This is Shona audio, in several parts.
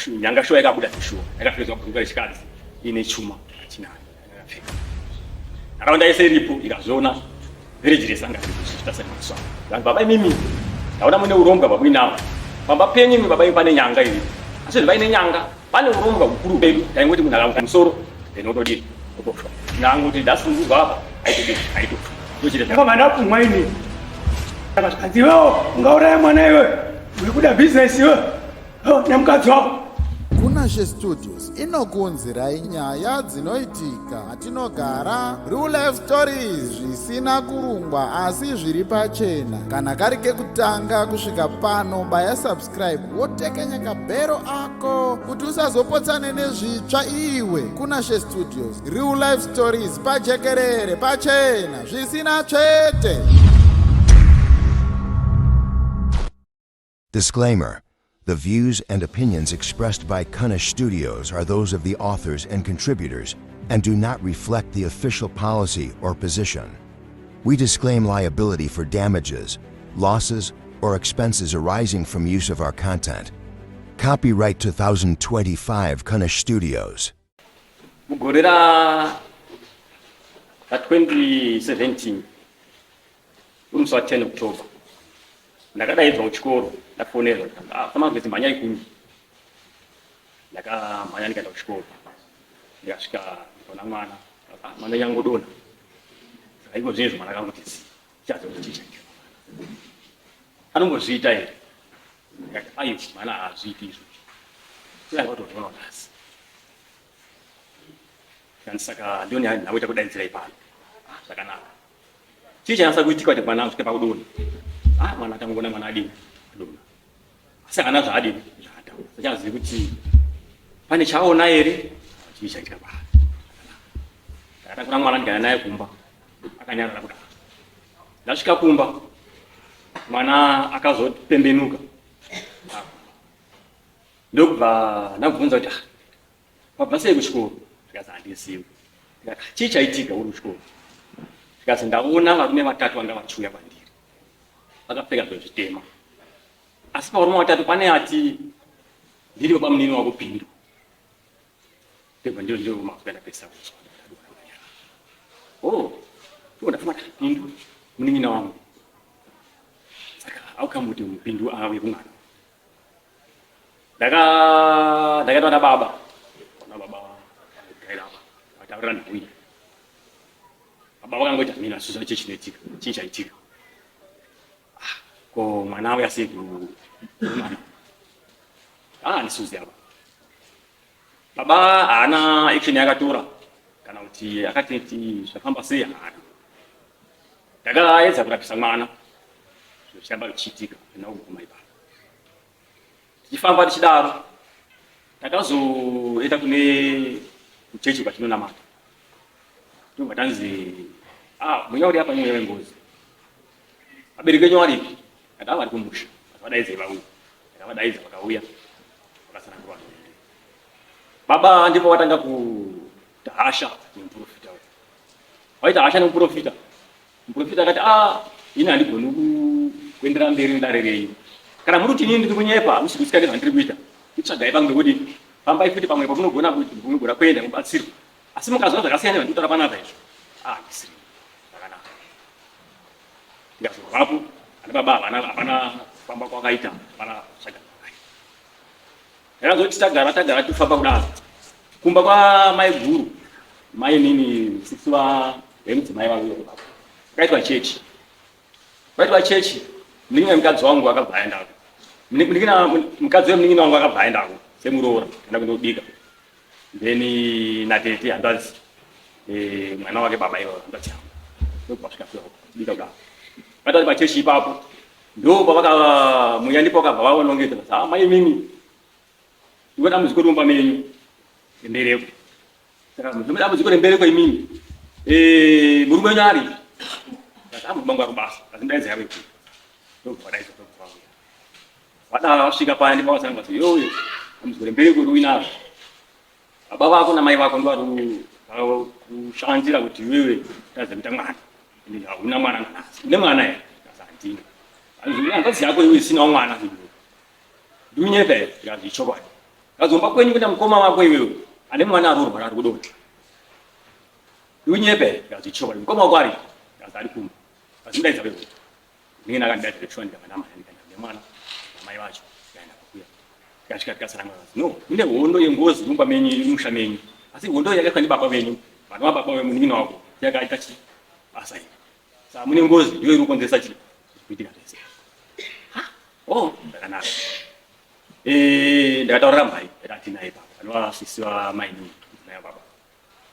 nyanga shoya kabuda tishuwa yakapedzwa kugungwa chikazi ine chuma achina yakapfeka nharaunda yese iripo ikazviona village resanga kuchita semaswa vanhu baba mimi ndaona mune urongwa babuinavo baba penyu baba pane nyanga iri asi vaine nyanga pane urongwa hukuru bedu taingoti munhu akamuka musoro ndinotodii otofa nangu kuti ndasunguzwa apa aitofa tochita yakamanda kumwa ini akati iwewo ungauraya mwana iwe wekuda bhizinesi iwe nemukadzi wako. Kunashe Studios inokuunzirai nyaya dzinoitika matinogara, real life stories zvisina kurungwa asi zviri pachena. Kana kari kekutanga kusvika pano, baya subscribe wotekenya kabhero ako kuti usazopotsane nezvitsva iwe. Kunashe Studios, real life stories pajekerere pachena zvisina tsvete. Disclaimer. The views and opinions expressed by Kunashe Studios are those of the authors and contributors and do not reflect the official policy or position. We disclaim liability for damages, losses, or expenses arising from use of our content. Copyright 2025 Kunashe Studios. Mugorera 2017 umsi wa 10 October ndakadaidzwa kuchikoro ndafonerwa fama kuti mhanya ikumi ndakamhanya ndikaenda kuchikoro ndikasvika ndikaona mwana yangodona saka iko zvinezvo mwana akangotii chazokuticha anombozviita here ndikati aiwa mwana haazviiti izvozvo kuyaikatozviona nhasi saka ndioni ndakuita kudaidzirai pano zvakanaka chii chanasa kuitika kuti mwana asvike pakudona mwana atangoona mwana adini adona asi akana zvaadini zvaataura sachazivi kuti pane chaona here chii chaitika pano ndakatakura mwana ndikaenda naye kumba akanyarara kudaro ndasvika kumba mwana akazopembenuka ndokubva ndabvunza kuti wabva sei kuchikoro ndikazi handisiwi ndikati chii chaitika uri kuchikoro ndikazi ndaona varume vatatu vanga vachiuya kwandiri vakapfeka zvezvitema asi pavarume vatatu pane ati ndiri pamunini wako Pindu ndebva ndiro mazuva ndapesa ndafuma Pindu munin'ina wangu saka aukamuti Pindu ave kumwana ndakaenda na baba gairapa vataurira nhauyi baba vakangoita mina suza chechinoitika chii chaitika ko mwana auya sei kumwana ndisuzi apa baba haana action yakatora kana kuti akati zvafamba sei haana ndakaedza kurapisa mwana zvichamba zvichiitika ndinakuguma ipapo tichifamba tichidaro takazoenda kune kuchechi kwatinonamata ndobva tanzi munyauri apa nyaya yengozi abereki enyu varipi akati vari kumusha vadaidze vauya akavadaidza vakauya vakasana kuva baba ndipo vatanga kutahasha nemuprofita waita hasha nemuprofita muprofita akati ini handigoni kuenderera mberi nedarerei kana muri kuti inini ndiri kunyepa musi kusika nezvandiri kuita kutsvagai pamwe kuti fambai futi pamwe pamunogona kuti munogona kuenda mubatsirwa asi mukazona zvakasiyana zvandikutaura panapa izvo ndisiri zvakanaka ndikazorwapo ana baba hapana kufamba kwakaita hapana tsvaga ndakazoti tagara tifamba kudaro kumba kwamai guru mai nini sisi vemudzimai vauyo kaitwa chechi munin'ina wemukadzi wangu akabva aendako mukadzi wemunin'ina wangu akabva aendako semuroora enda kundobika then natete handazi mwana wake baba ivo handazi yangu ndokubva bika kudaro vatati pachechi ipapo ndo pavakamuya ndipo vakabva vaonongedza mai mimi iwe dambudziko riumba menyu embereko saka dambudziko rembereko imini murume wenyu ari murume wangu arubasa asi ndaidza yavo ikuu ndokubvadaidza vadara vasvika paya ndipo vakasanga kuti yoyo dambudziko rembereko riuinazvo baba vako namai vako ndo vari kushandira kuti iwewe taza kuita mwana ende hauna mwana nanasi une mwana here handina hanzvadzi yako iwe isinawo mwana ndiunyepa here ndikazi ichokwadi kazomba kwenyu kuita mukoma wako iwewe ane mwana arorwara ari kudonha unyepe kazichoka mukoma wako ari kazari kumba kazindaidza wewe nini nakandidadire choni ndakana mwana mai vacho kaenda kukuya kasvika tikasaranga no ine hondo yengozi rumba menyu musha menyu asi hondo yakaitwa ndibaba venyu vana vababa vemunini wako yakaita chi basa iri saka mune ngozi ndiyo iri kukonzeresa chi kuitika zvese ndakanaka ndakataurira mai ndakati naye baba vanovasisiwa maini naye baba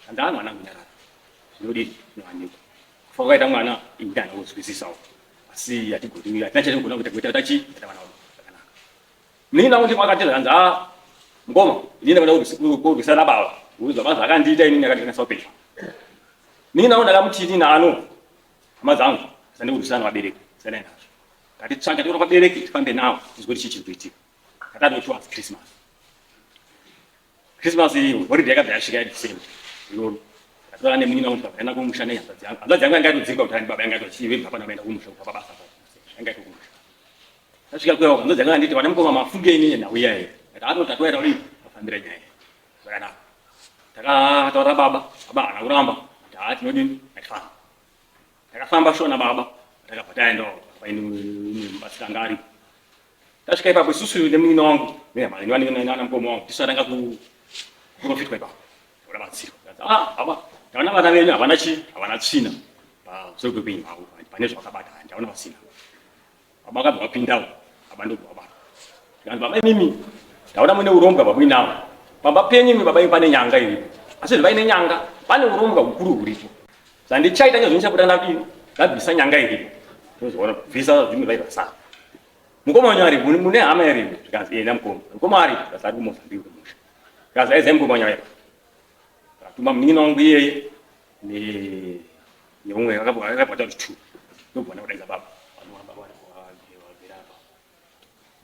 andaa mwana kunyarara zvinodii zvinowanikwa kufa kwakaita mwana indana wozwisisawo asi hatigoni hatina chatigona kuita tachi ita vana zvakanaka nina kuti mwakati zvanzi mukoma inini ndakada kurwisana baba uzwa basa akandiita inini akandikanasawo pedyo ninawo ndakamutiti nano hama dzangu sandikurwisana vabereki sanai nazvo katitsvaka tiona vabereki tifambe nawo tizwe kuti chii chiri kuitika katatotiwa Christmas holiday yakabva yasvika yaDecember iroro katora nemunina kuti vakaenda kumusha nehanza dzangu hanza dzangu yanga yatodzingwa kuti baba yanga yatochive baba navaenda kumusha kuti basa yanga yatokumusha tasvika kwewa hanza dzanga anditi vana mukoma mafungeni nauya here kuti atotatoera uri afambira nyaya zvakanaka takataura baba haana kuramba kuti tinodini atifamba takafamba shona baba takabva taendawo painomubatsiranga aripo tasvika ipapo isusu nemunina wangu nana mukoma wangu tisatanga kuprofitwa ipapo urabatsirwa baba taona vana venyu havana tsvina pamusoro kwekwenyu havo pane zvavakabata ndaona vasina baba akabva vapindawo baba ndobva vabata tikanzi baba imimi ndaona mune urombwa vamuinawo pamba penyu baba imi pane nyanga iripo asi zvivaine nyanga pane urombwa hukuru huripo zvandichaita ngezvinocha kuti ndadini ndabvisa nyanga iripo tozoona kubvisa zvimwe vaivasara mukoma wanyu aripo mune hama iripo zvikanzi ena mukoma aripo kasi ari kumozambique kumusha zvikanzi aizai mukoma wanyu aripo tuma munini wangu iyeye neumwe akabvata kuti tu ndobvana kudaidza baba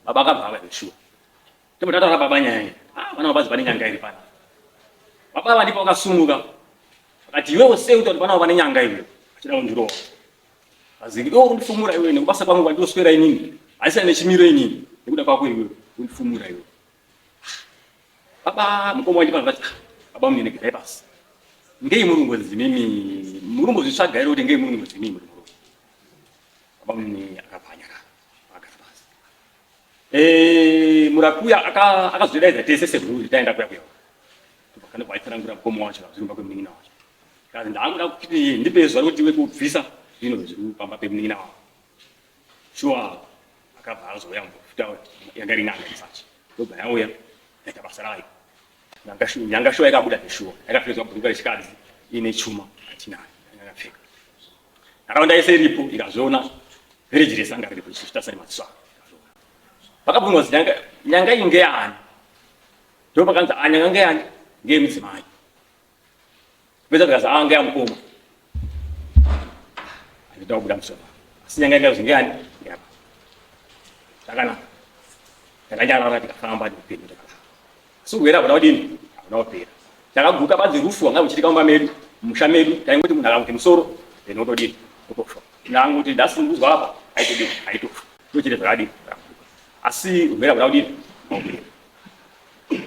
baba akabva akazvishuwa tombotataura baba nyaya vana vabadzi vane nyanga iri pana baba vandipa vakasumuka akati iwewe sei kuti vanavo vane nyanga iwe achida kundirowa aziki undifumura iwe nekubasa kwangu kwandoswera inini haisina nechimiro inini nekuda kwako iwewe undifumura iwe baba mukoma wandipa vati baba munyenegedai pasi ngei murungozi mimi murungozi tsvaga ere kuti ngei murungozi mimi muri murungu baba mune akabvanyara akati basi murakuya akazvidaidza tese seguru taenda kuya kuya tobvakane kwaitsanangura mukoma wacho zvazvirumba kwemunina wacho kazi ndakuda kuti ndipe zuva rekuti iwe kubvisa zvino zviri pamba pemunina wavo shuwa akabva azoya mufuta yanga iri nanga isachi ndobva yauya yaita basa rayo nyanga shuwa yakabuda neshuwa yakapfekedzwa bhurukwa rechikadzi ine chuma atinayo yakapfeka nharaunda yese iripo ikazviona village resanga riripo chichitasani matswa pakabvunwa kuti nyanga iyi ngeyani ndo pakanzi nyanga ngeyani ngeyemudzimai pesa tikazi ngeyamukoma andida kubuda musoro asi nyanga ingazi ngeyani ngeyapa zvakanaka takanyarara tikafamba neupenyu asi ugwera havana kudini havana kupera takaguka badzi rufu wanga uchitika mumba medu musha medu taingoti munhu akakuti musoro then otodini otofa nanguti ndasikuzwa apa aitodini aitofa tochite zvakadini asi ugwera havana kudini aupera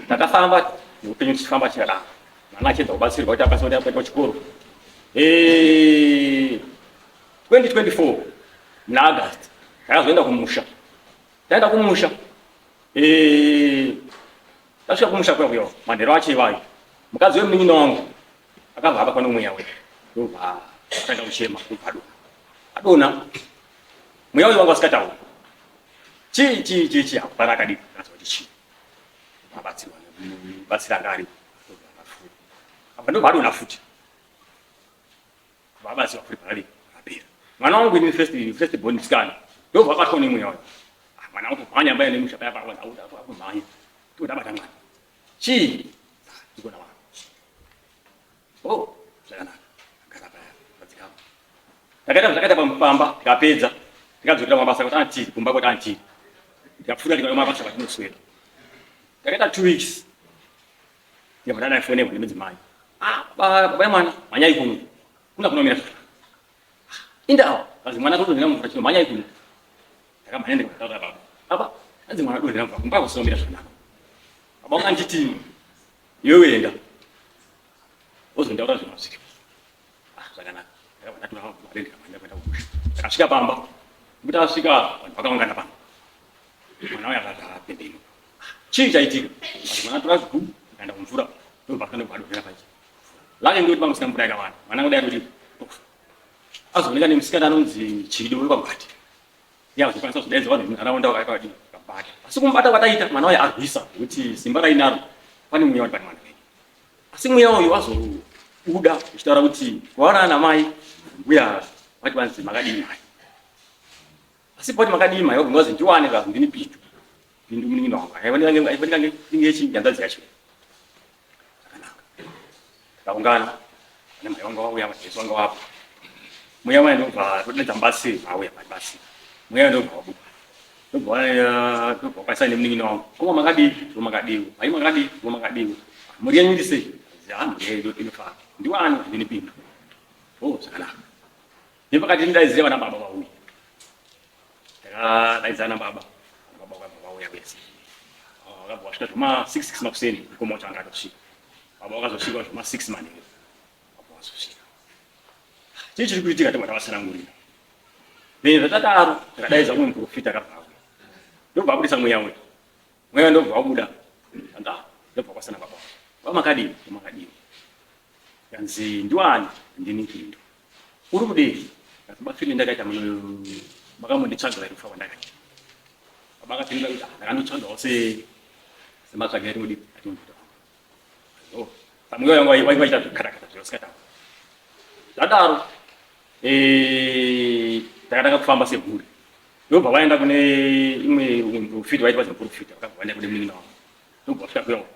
takafamba neupenyu tichifamba chakadaro mwana achedza kubatsirwa kuti akasoti apeka kuchikoro 2024 muna August takazoenda kumusha taenda kumusha tasvika kumusha kwekuyo manhero acho ivayo mukadzi wemunini wangu akabva apa pano mweya we ndobva akaenda kuchema adona mweya uyu wangu asikatauri chii akupana akadii akazwa kuti chii abatsirwa batsiranga aripo apa ndobva adona futi vabatsirwa futi pakadii akapera mwana wangu ini first born scan ndobva abatwa nemweya uyu mwana wangu kumhanya mbaya nemusha paya pakumhanya todabata mwana chii ndikona vanhu zvakanaka agara paya adzikama takaita zvakaita pamupamba tikapedza tikadzokera mabasa kuti antiri kumba kuti antiri tikapfuura tikauya mabasa patinoswera takaita 2 weeks ndibva ndanafonerwa nemudzimai baba mwana mhanyai kuno kuna kunomira zvakanaka indawa kazi mwana totozvina mvura chino mhanyai kuno takamhanya ndikataura baba anzi mwana donhera mvura kumba kusinomira zvakanaka Baba nganditi iwewe enda. Uzonda utazi masiki. Zvakanaka. Ndakabva ndatoa mari ndikamanya kwenda kumusha. Ndakasvika pamba. Kuti asvika vakaungana pamba. Mwana uya akapindima. Chii chaitika? Mwana tora zigubu akaenda kumvura. Ndobva kanobva pachi. Lake ndoti pamusina mvura yakawanda. Mwana kudai kuti azooneka nemusikana anonzi Chido wekwagwati. Yakuzokwanisa kuzodaidzwa vanhu munharaunda vakakadi kabata. Asi kumubata kwataita mwana uya arwisa kuti simba rainaro pane mweya wati pane mwana wedu. Asi mweya uyu wazobuda uchitaura kuti kwawana namai mbuya vati vanzi makadii mai. Asi poti makadii mai wabva wazi ndiwane kazi ndini Pindu. Pindu munin'ina wanga. Aifanira ingechi yandazi yacho. Taungana. Ane mai wanga wauya majesu wanga wapo. Mweya wanga ndobva todedza mbasi auya basi. Mweya ndobva wabuda. Ndobva kwaisa nemunin'ina wangu. Koma makadiwo. Mai makadiwo. Muri yenyu sei? Zamu yedu inofa. Ndiwani ndini Pindu. Zvakanaka. Nepakati ndaiziva vana baba vauya. Ndaidzana baba. Baba vauya vese. Vakabva vasvika zvoma 6 makuseni ikoma kuti anga atosvika. Baba vakazosvika zvoma 6 manheru. Baba vakazosvika. Chii chiri kuitika tomwe tavasanangurira. Zvatadaro takadaidza kumwe muprofita akabva auya. Ndobva abudisa mweya wedu. Mweya ndobva wabuda. Ndobva kwasana baba. Vamakadiwo. Kanzi ndiwani ndini Pindu. Uri kudei? Bafile ndakaita muno makamunditsvagira kufa kwandakaita. Baba akapindura kuti ndakandotsvagawo sematsvagira kuti atimbuda. Mweya wangu waita zvakatakata zvisikataura. Zvadaro takatanga kufamba semhuri. Ndobva vaenda kune imwe muprofita waiti vazi muprofita vakabva vaenda kune munin'ina wangu. Ndobva vasvika kuyawo.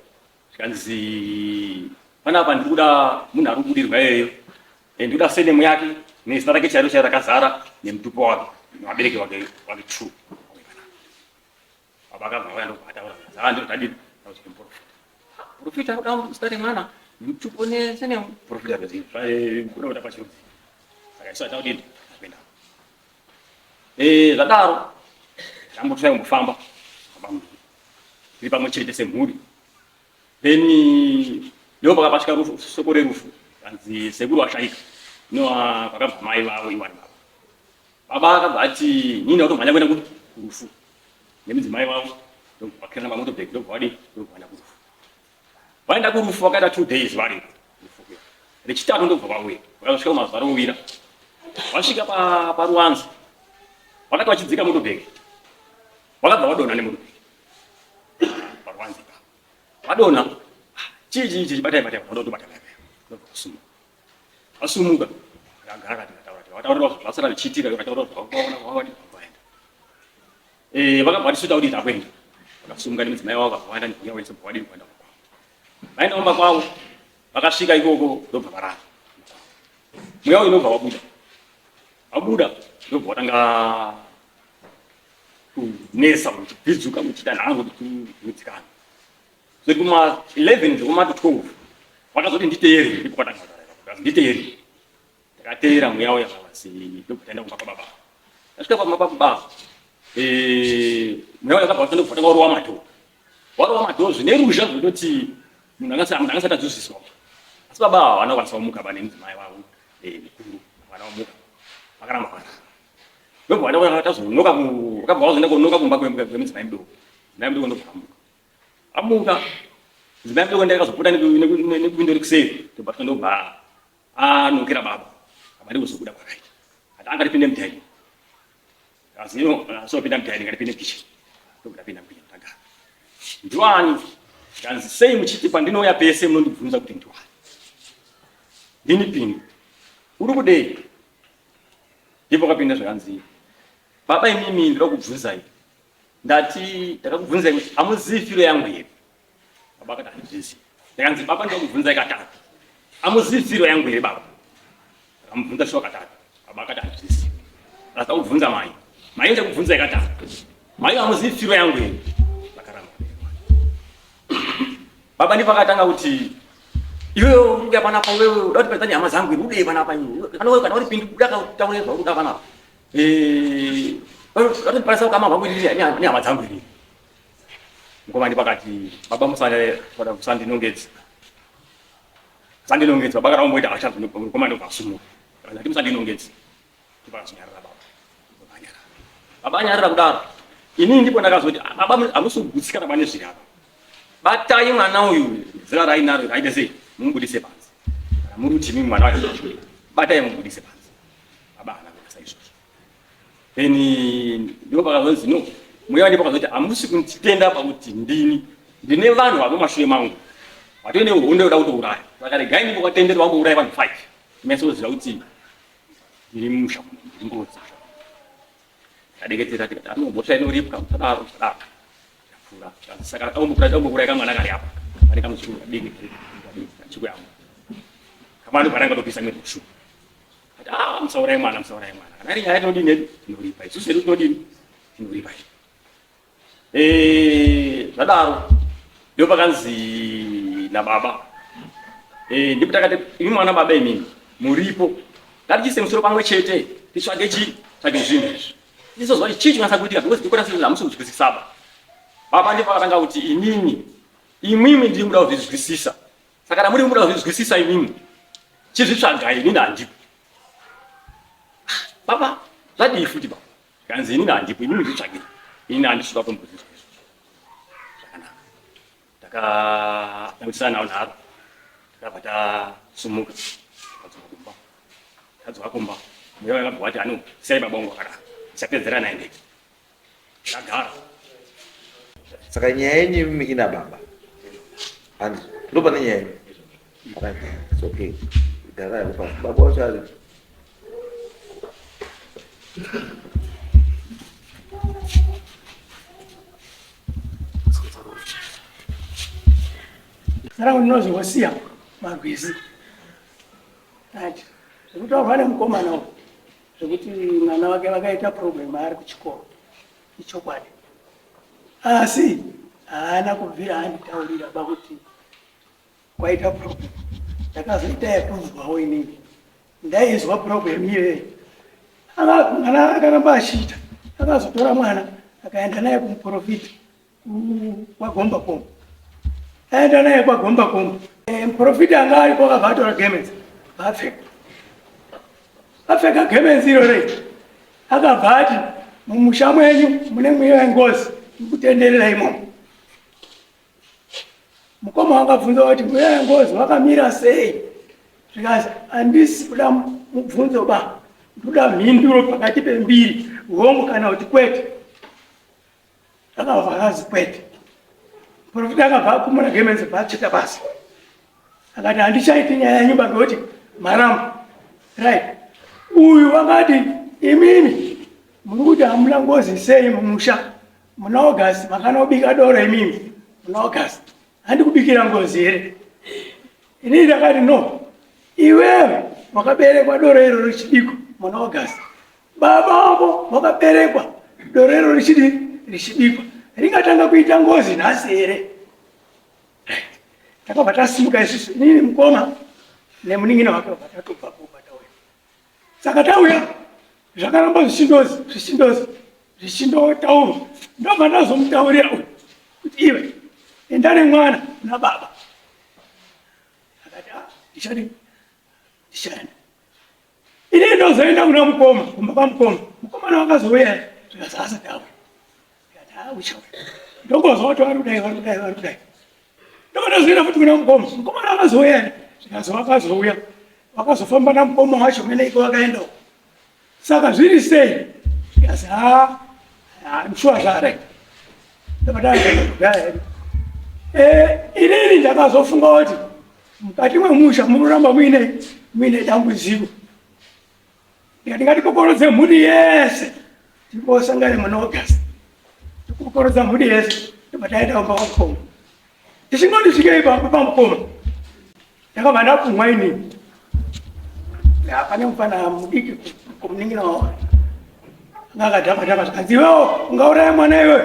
Zvikanzi panapa ndiri kuda munhu ari kubudirwa iyeyo. Ndikuda senemu yake nezina rake chairo rakazara nemutupo wake nevabereki wake true. Baba akabva auya ndobva ataura ndotadii profita uda mustari mwana nemutupo nesenemu profita kuda kuda pachirudzi. Saka isu ataudini apinda. Zvadaro ndambotsvaka kumbofamba tiri pamwe chete semhuri. Then ndobva pakasvika soko rerufu kanzi sekuru washaika. Kwakabva mai vavo iwani baba. Baba akabva ati nyini automhanya kuenda kurufu. Nemudzimai vavo ndobvakwira pamotobheki ndobvaenda kurufu. Vaenda kurufu vakaita 2 days vari kurufu. Rechitatu ndobva vauya. Vakasvika kumazuva rovira. Vasvika paruwanzi. Vakati vachidzika motobheki. Vakabva vadonha nemotobheki. Paruwanzi ipapo. Vadonha. Chii batai ndobata ndobva kusumuka. Asumuka. Agara kataura kuti zvasara zvichiitika vakataura kuti vakaona vaenda. Vakabva vatisuta kuti takwenda. Vakasumuka nemudzimai wavo vakabva nembuya wese bwadi kuenda kwavo. Vaenda kumba kwavo. Vakasvika ikoko ndobva varara. Mweya uyu ndobva wabuda. Wabuda ndobva watanga kunesa kuchibhidzuka kuchita nhango kuitsikana. Kuma 11 zvekuma 12 vakazoti nditeere ndipo kwatanga nditeere. Ndakateera mweya uya basi ndobva taenda kumba kwababa. Tasvika pamba kwababa. Mweya uya akabva ndobva tanga warowa madhoo. Warowa madhoo zvine ruzha zvinoti munhu angasati adzuziswa. Asi baba havana kukwanisa kumuka pane mudzimai wavo mukuru. Havana kumuka. Vakaramba kugara. Ndobva tazonoka vakabva vazoenda kunoka kumba kwemudzimai mudoko. Mudzimai mudoko ndobva amuka. Amuka. Mudzimai mudoko ndakazopota nekuwindo rekuseri. Ndobva anokera baba. Abade kuzobuda kwakaita. Ati angatipinde mudhaini. Asi asopinda mudhaini ngatipinde mukitchen. Ndobva tapinda mukitchen tagara. Ndiwani. Kanzi sei muchiti pandinouya pese munondibvunza kuti ndiwani. Ndini Pindu. Uri kudei? Ndipo kapinda zvakanzi. Baba imimi ndinoda kubvunzai. Ndati ndakakubvunzai kuti amuzivi firo yangu here. Baba akati handizvizivi. Ndakanzi baba ndinoda kubvunzai katatu. Amuzivi firo yangu here baba. Ndakamubvunza shuwa katatu. Baba akati handizvizivi. Ndasada kubvunza mai. Mai ndakubvunzai katatu. Mai amuzivi firo yangu here. Vakaramba. Baba ndipo akatanga kuti iwewe uruda panapa wewe uda kuti pedzani hama dzangu urude panapa iwe. Kana uri Pindu uda kutaurira uruda panapa. Ati parasa kama vangu ni hama dzangu ini. mukoma ndi pakati baba musale kwa kusandinongedza sandinongedza baba karamboita achazo mukoma ndo kasumuka kana ndi musandinongedza tipasonyarira baba anyarira kudaro ini ndipo ndakazoti baba amusugutsikana bane zviri apa batai mwana uyu zira rainaro raide sei mungudise panzi kana muri kuti mimi mwana wake batai mungudise panzi baba anakasa izvozvo then ndipo pakazonzi no mweya ndipo pakazoti amusi kuntitenda pakuti ndine vanhu vave mashure mangu watoine urunde uda kutouraya saka regai ndipo kwatendera wangouraya vanhu 5 imesoziva kuti ndiri musha ndiri ngozi adeketera tikati anombotsa inoripwa mutadaro fura saka aumbukuraya kamwana kari apa pane kamuchuru kadiki chikuyamo kamwana pananga topisa mwezi mushu ati musaurayi mwana kana iri nyaya tinodini tinoripa isusu edu tinodini tinoripa zvadaro ndo pakanzi nababa ndipo takati imi mwana baba imini muripo ngatichise musoro pamwe chete titsvage tsvage zvinhu izvi ndizozva chii chinasa kuitika because ndikona sei hamusi kuzwisisa baba ndipo akatanga kuti imwimwi ndiri muda kuzvizwisisa saka kana muri muda kuzvizwisisa imwimwi chizvitsvagai inini handipo baba zvadii futi baba kanzi inini handipo imwimwi zvitsvagei inini handisvika kumbuzvizwa zvakanaka takadambudzisana nawo nharo takabva tasumuka tadzoka kumba mweya wakabva wati ano sei baba wangu wakadaro sapedzera naye ndagara saka nyaya yenyu ina baba and ndo pane nyaya yenyu it's okay gara yapo baba wacho ari sara unozowasiya magwizi ati zvekutaurwa nemukomana zvekuti mwana wake vakaita problem ari kuchikoro ichokwadi asi haana kubvira anditaurira pakuti kwaita problem ndakazoita yakuzwawo inini ndaizwa problem iyoyo mwana akaramba achiita akazotora mwana akaenda naye kumuprofita kwagomba komba aenda naye kwagomba komba muprofita anga aripo akabva atora gemenzi apfeka gemenzi irore akabva ati mumusha mwenyu mune mweya wengozi ikutenderera imomo mukoma wakabvunza kuti mweya wengozi wakamira sei zvikazi handisi kuda mubvunzo ba ndoda mhinduro pakati pembiri hongu kana kuti kwete akabva akazi kwete muprofita akabva akumura gemenzi bvachita basi akati handichaiti nyaya yenyu ngekuti maramba right uyu wakati imimi muri kuti hamuna ngozi sei mumusha muna August makanobika doro imimi muna August handikubikira ngozi here ini ndakati no iwewe wakaberekwa doro iro richidiko muna August baba wako wakaberekwa doro iro richidikwa ringatanga kuita ngozi nhasi here takabva tasimuka isusu inini mukoma nemuning'ina wake wabva tatobva kuba tauya saka tauya zvakaramba zvichindotaurwa ndobva ndazomutaurira uyu kuti iwe enda nemwana kuna baba akati ndichaenda ini ndozoenda kuna mukoma kumba kwamukoma mukomana wakazouya zvikasasa tauya akati uchauya ndongozwa kuti varudai ndozoenda futi kuna mukoma mukomana wakazouya zvikazowakazouya wakazofamba namukoma wacho meneiko wakaendawo saka zviri sei kasi mshuwa zvare inini ndakazofunga kuti mukati mwemusha munoramba muine dambudziko ndingatikokorodze mhuri yese tikosangane muna August tikokorodza mhuri yese tobataenda kumba kwamukoma tichingondisvikei pamukoma ndakabva ndapfumwa inini pane mufana mudiki kumuning'ina wawo ngakadhama zvikanzi iwewo ungauraya mwana iwe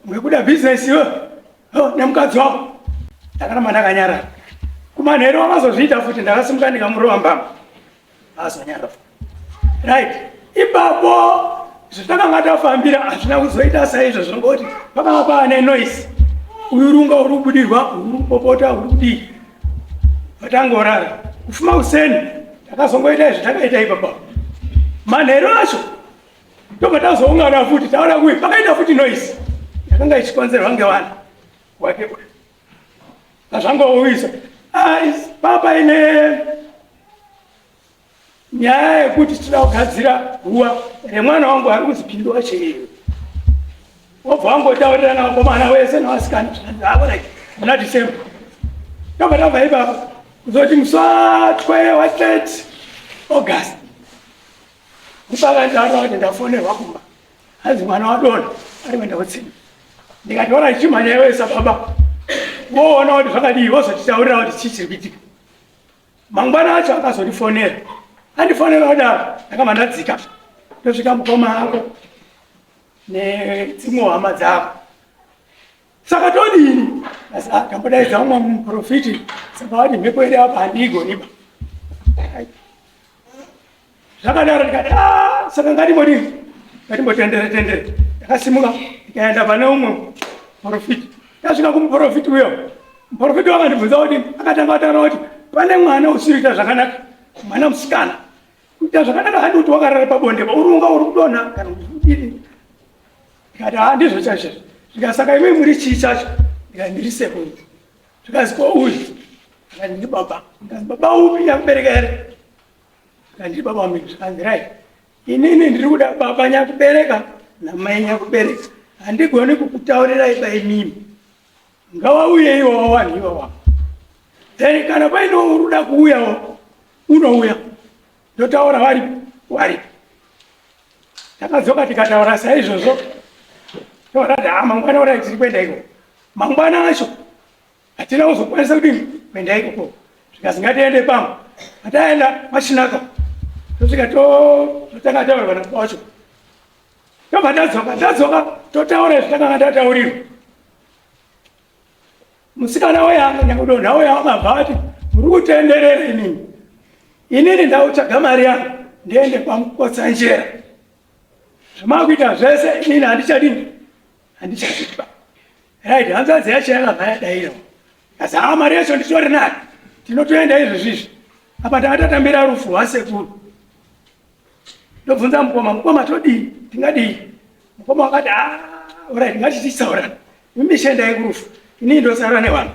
ngekuda bhizinesi iwe nemukadzi wako ndakaramba ndakanyarara kumanhero wakazozviita futi ndakasimuka ndikamurova mbama azonyarara right ipapo zvatakanga tafambira hazvina kuzoita saizvo zvongoti pakanga paane noise uyurunga uri kubudirwa uri kupopota uri kudii vatangorara kufuma kuseni takazongoita izvi takaita ipapa manheru acho ndobva tazoungana futi taona kui pakaita futi noise yakanga ichikonzerwa ngevana wakewa azvangouyisa papa ine nyaya yekuti tinoda kugadzira ruwa remwana wangu ari kunzi Pindua Chiyero wobva wangotaurira navakomana wese navasikana zvakonai muna December ndobva tabva ipapa kuzoti musatwe wa 30 August ndipakandaro kuti ndafonerwa kumba hanzi mwana wadona ari kuenda kutsini ndikataura ndichimhanya wese baba woona kuti zvakadii wozotitaurira kuti chii chiri kuitika mangwana acho akazondifonera andifonera kudaro ndakabva ndadzika ndosvika mukoma ako nedzimwe hama dzako saka todini asi tambodaidza umwe muprofiti saka wati mhepo yedu apa handiigoniba zvakadaro ndikati saka ngatimbodini ngatimbotendere ndakasimuka ndikaenda pane umwe muprofiti ndasvika kumuprofiti uyo muprofiti wakandibvunza kuti akatanga kutaura kuti pane mwana usirikuita zvakanaka mwana musikana kuita zvakanaka handi kuti wakarara pabonde urunga uri kudonha kana kudini ndikati handizvo chaizvo zvikasaka imi muri chii chacho ndikati ndiri sekuru zvikazi ko uyu ndikati ndiri baba ndikazi baba upi nyakubereka here ndikati ndiri baba wamini zvikanzi rai inini ndiri kuda baba nyakubereka namai nyakubereka handigoni kukutaurirai paimimi ngawauye iwawa wanhu iwawa then kana paine uruda kuuyawo unouya ndotaura wari takadzoka tikataura saizvozvo toorati mangwana urai tiri kuenda ikoko mangwana acho hatina kuzokwanisa kudini kuenda ikoko zvikazi ngatiende pamwe pataenda machinaka tosvika totanga taurwa napacho tobva tadzoka totaura zvatakanga tataurirwa musikana weyanga nyakudonha weya wakabva ati muri kutenderera inini ndautsvaga mari yangu ndiende kwamukotsanjera zvamakuita zvese inini handichazvipa right hanzvadzi yacho yakabva yadaira kasi mari yacho nditori nayo tinotoenda izvozvizvi apa takatatambira rufu rwasekuru ndobvunza mukoma todii tingadii mukoma wakati right ngatitisaurana imishendai kurufu inini ndosara nevanhu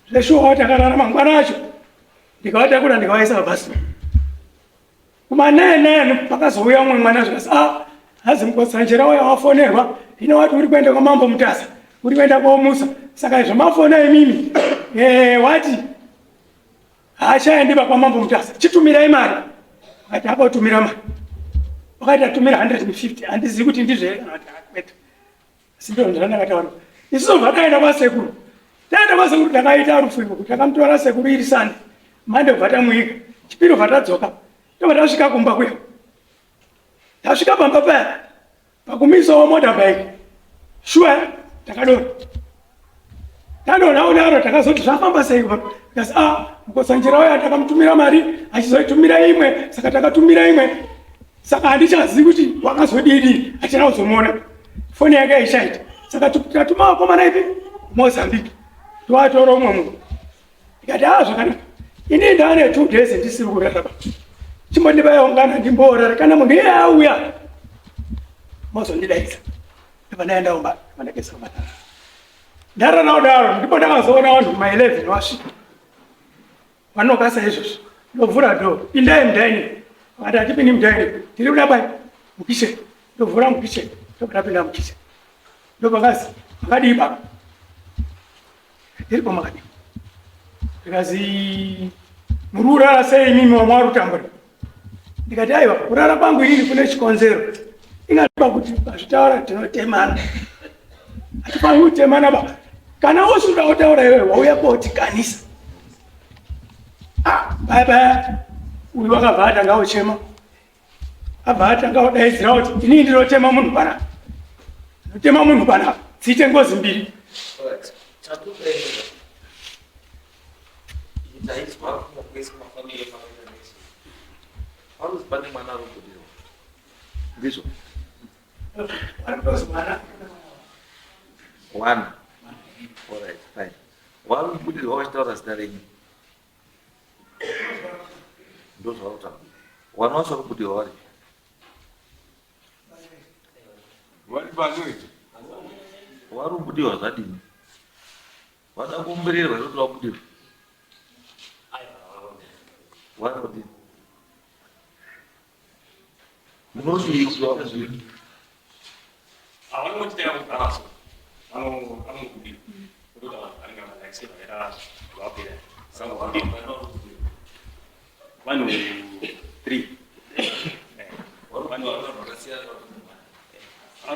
zveshuwa takarara mangwana acho ndikavatakura ndikavaisa mabhasi kumanene pakazouya umwe mwana zvikasi hazi mukotsanjera waya wafonerwa ino wati uri kuenda kwamambo Mutasa uri kuenda kwamusa saka izvo mafona imimi wati hachaendiba kwamambo Mutasa chitumirai mari wakati akatumira mari wakati atumira 150 handizivi kuti ndizvere kana kuti akweta asi ndo ndandakataura isusu vakaenda kwasekuru taenda kwasekuru takaita rufuiko kuti takamutora sekuru iri sande mande kubva tamuika chipiri kubva tadzoka tobva tasvika kumba kuya tasvika pamba paya pakumisawo motorbike shuwa takadonha tadonha udaro takazoti zvafamba sei kasi mukotsanjera waya takamutumira mari achizoitumira imwe saka takatumira imwe saka handichazivi kuti wakazodii hachina kuzomuona foni yake aishaita saka tatuma vakomana ipi Mozambique tovatora umwe munhu ikati zvakanaka inini ndaane 2 days ndisiri kuraraba chimbondivayaungana ndimboorara kana munhu iye auya mozondidaidza ndibva ndaenda umba vandagesa kubatana ndarara kudaro ndipo ndakazoona vanhu kuma11 vasvika vanokasa izvozvo ndobvura dhoo indai mudaini vakati hatipindi mudaini tiri kuda bai mukicheni ndobvura mukicheni ndobva ndapinda mukicheni ndobvakazi makadii baba tiripo makadii ndikazi muri kurara sei imimi wamwari kutambura ndikati aiwa kurara kwangu inini kune chikonzero ingatiba kuti pazvitaura tinotemana hatifaniri kutemana ba kana wosuda kutaura iwewe wauya kotikanisa baya uyu wakabva atanga uchema abva atanga kudaidzira kuti inini ndinotema munhu panapa ndinotema munhu panapa dziite ngozi mbiri One. wakubudirwa wachitaura zita renyu ndozvautaura wana wacho wakubudirwa vari wari kubudirwa zvadini wada kuumbererwa kuti wabudirwa wanodini munodii kuti wabudirwa vanhu 3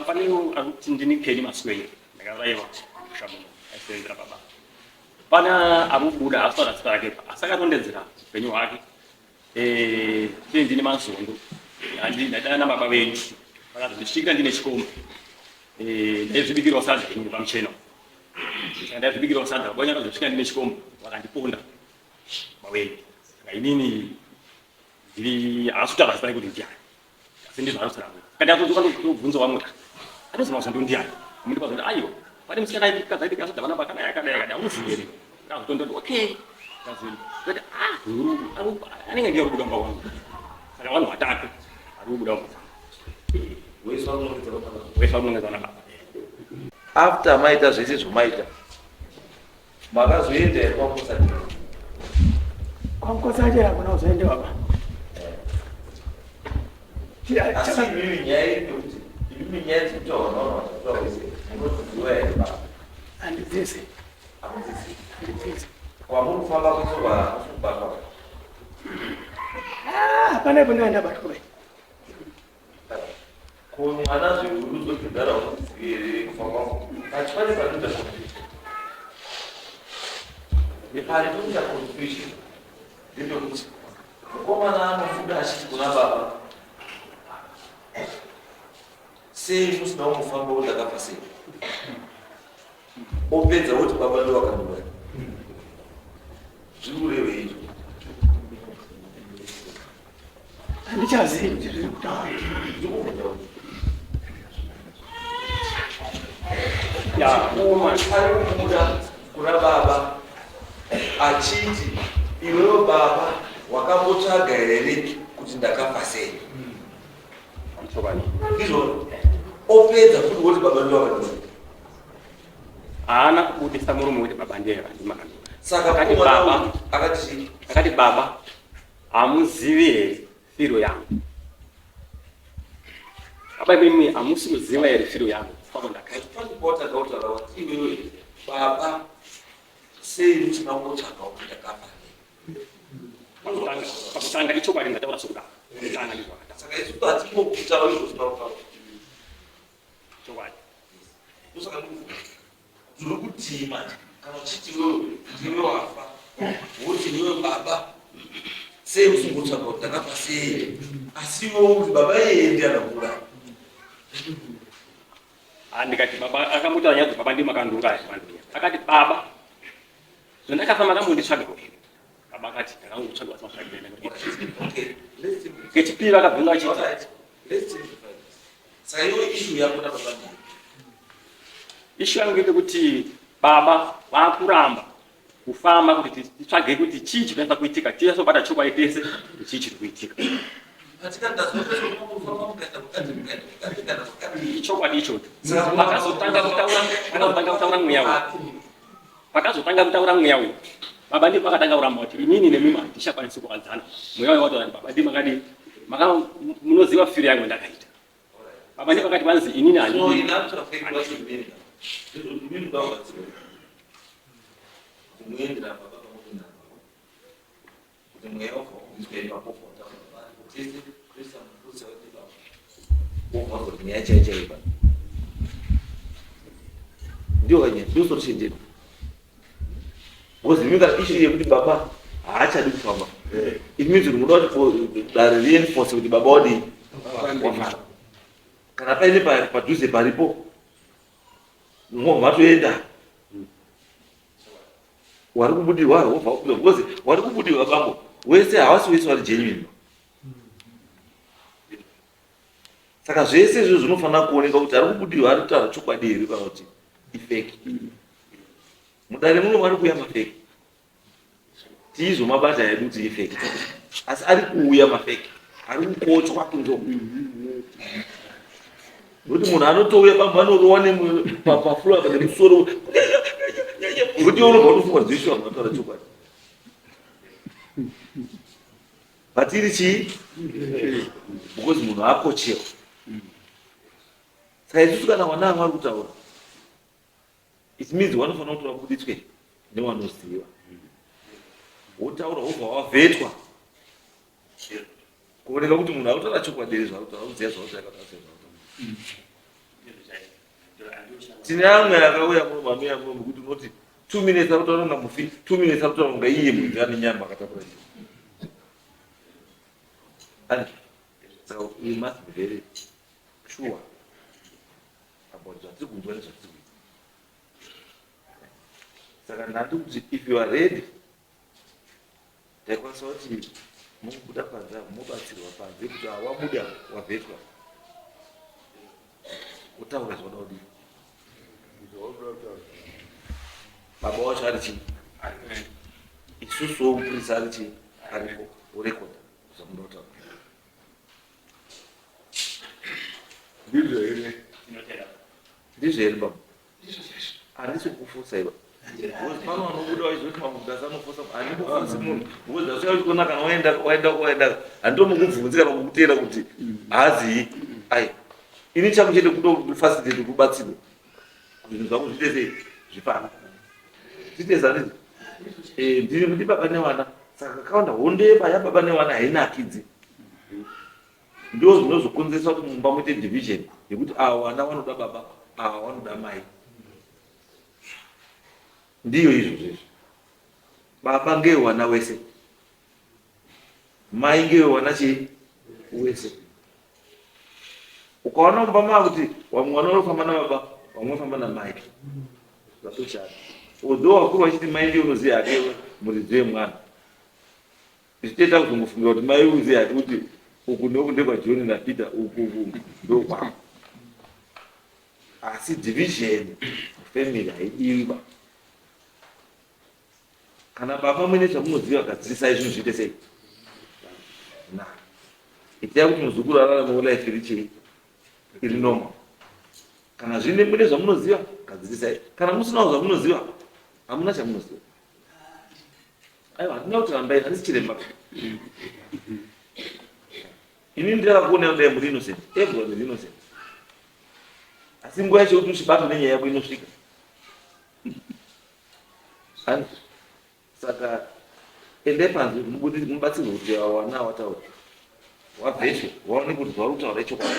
pane ndini Kenny Maswei ndakaraiwa kushamuno aisenzera baba pana abubuda asora zita rake asakatondedzera upenyu hwake ndini Mazondo ndadana baba venyu vakazondisvikira ndine chikomba ndaizvibikirawo sadza inini pamucheno ndaizvibikirawo sadza bonya akazosvika ndine chikomba vakandiponda mawenyu saka inini ndiri asutaura zita rake kuti ndiani asi ndizvo arusara kandi atodzoka ndobvunza wamwe anozima kuti ndiani amundi pazoti aiwa pane musikana kazaiti kasodhavana pakadai akadai amuzivi here akazotondoti okay kazoti anenge ndiye rubuda mumba wangu saka vanhu 3 ari kubuda mumba wese vanonongedzana baba after maita zvese zvomaita makazoenda here kwamusati kwamukosati hakuna kuzoendewa ba asi imimi nyaya yekuti imimi nyaya dzekutaura handidzizi kwamunofamba kusoba kubatwa hapana ipo ndaendabatwa bai mwana zviguru zvokudara kufamba achipane panoita ipanoita contribution ndindokuti mukomana anobuda achiti kuna baba sei musina kumufamba kuti akafa sei opedza kuti baba ndo vakandova zviri kureve izvo handichazivi kuti zviri kutaura ari kubuda kuna baba achiti iwewo baba wakambotsvaga here kuti ndakafa sei izvo opedza futi woti baba ndovakandova haana kubudisa murume kuti baba ndiye vandimakandova saka baba akati baba hamuzivi here firo yangu baba imimi hamusi kuziva here firo yangu panipota kautaura kuti iwewe baba sei musina kungotsvaga kuti ndakafa pakutanga ichokwadi ndataura sokudaro kutanga ndizvakadaro saka isu hatingokutaura izvo zvinakutaura chokwadi ndosaka zviri kutima kana uchiti wewe ndiwe wafa woti niwe baba sei musingotsvaga kuti ndakafa sei asi iwewo kuti baba iyeye ndiye anakuuraya ndikati baba akamutaura nyaya baba ndimakanduraya vanduya akati baba zvandakafa makambonditsvaga here baba akati ndakangotsvaga kechipiri akabvunza achiti saka iwe ishu yako nababa ndiye ishu yangu ngepekuti baba vakuramba kufamba kuti titsvage kuti chii chinoenda kuitika tisobata chokwadi tese kuti chii chiri kuitika ichokwadi ichocho pakazotanga kutaura mweya uyu baba ndipo akatanga kuramba kuti inini nemima handishakwanisi kuwadzana mweya uyu wataura baba ndi makati munoziva firo yangu ndakaita baba ndipo akati vanzi inini handii muendera baba pamwe kuti mweya ukauzwe mapopota tese krista mukutsa kuti baba obva kuti mweya chaichaiba ndio kanye ndio solution because minga issue yekuti baba haachadi kufamba it means kuti munoda kuti reinforce kuti baba wadi kana paine padhuze paripo matoenda wari kubudirwa wobva ubuda because wari kubudirwa bambo wese havasi wese vari genuine saka zvese izvo zvinofanira kuoneka kuti ari kubudirwa ari kutaura chokwadi here kana kuti ifeki mudare muno vari kuuya mafeki tizomabata yedu tiifeki asi ari kuuya mafeki ari kukochwa kunzo kuti munhu anotouya bamba anorowa paflora pane musoro kuti unobva unofunga zvishwa mataura chokwadi patiri chii because munhu akochewa saka isusu kana wana amwari kutaura it means wanofanira kuti vabuditswe nevanoziva wotaura wobva wavhetwa kuoneka kuti munhu autaura chokwadi zvaauziva zvautaakataura tine amwe akauya munomamiya munomu kuti unoti 2 minutes akutaura kunga mufi 2 minutes akutaura kunga iye mudzi ane nyama akatapura saka we must be very sure about zvatiri kunzwa nezvatiri kuita saka ndati kuti if you are ready taikwanisa kuti mukubuda panze mubatsirwa panze kuti wabuda wavhetwa utaura zvoda kudii baba wacho ari chii isusuwo mupurisa ari chii aripo urekodha zvamuda kutaura ndizvo here baba handisi kufosa iva pano vanobuda vaizoti mamugasi anofosa handimbofosi munhu ukozasvika kana waenda handitomukubvunzi kana mukutenda kuti haazii ai ini changu chete kutofasitete kubatsirwa zvinhu zvangu zviite sei zvifana zviite zanizi ndiri kuti baba nevana saka kakawanda hondeba yababa nevana hainakidzi ndo zvinozokonzeresa kuti mumba muite division yekuti ava vana vanoda baba ava vanoda mai ndiyo izvo zvezvo baba ngewana wese mai ngewana chii wese ukaona mumba maa kuti vamwe vana vanofamba nababa vamwe vanofamba namai zvatoshata odo vakuru vachiti mai ndiyo unoziva hake muridzi wemwana zvichitoita kuzongofungira kuti mai uziva hake kuti uku ndoku ndekwaJoni naPeter uku ndokwako asi division family haidiwi kana baba muine zvamunoziva akadzidzisai zvinhu zviite sei itai kuti muzukuru ararame life iri chii iri normal kana zvine mune zvamunoziva kadzidzisai kana musinawo zvamunoziva hamuna chamunoziva aiwa handina kuti rambai handisi chiremba ini ndakakuona kudai muri innocent everyone is innocent asi nguva yacho kuti uchibatwa nenyaya yako inosvika saka endai panze mubatsirwe kuti wana wataura wabveswe waone kuti zvauri kutaura ichokwadi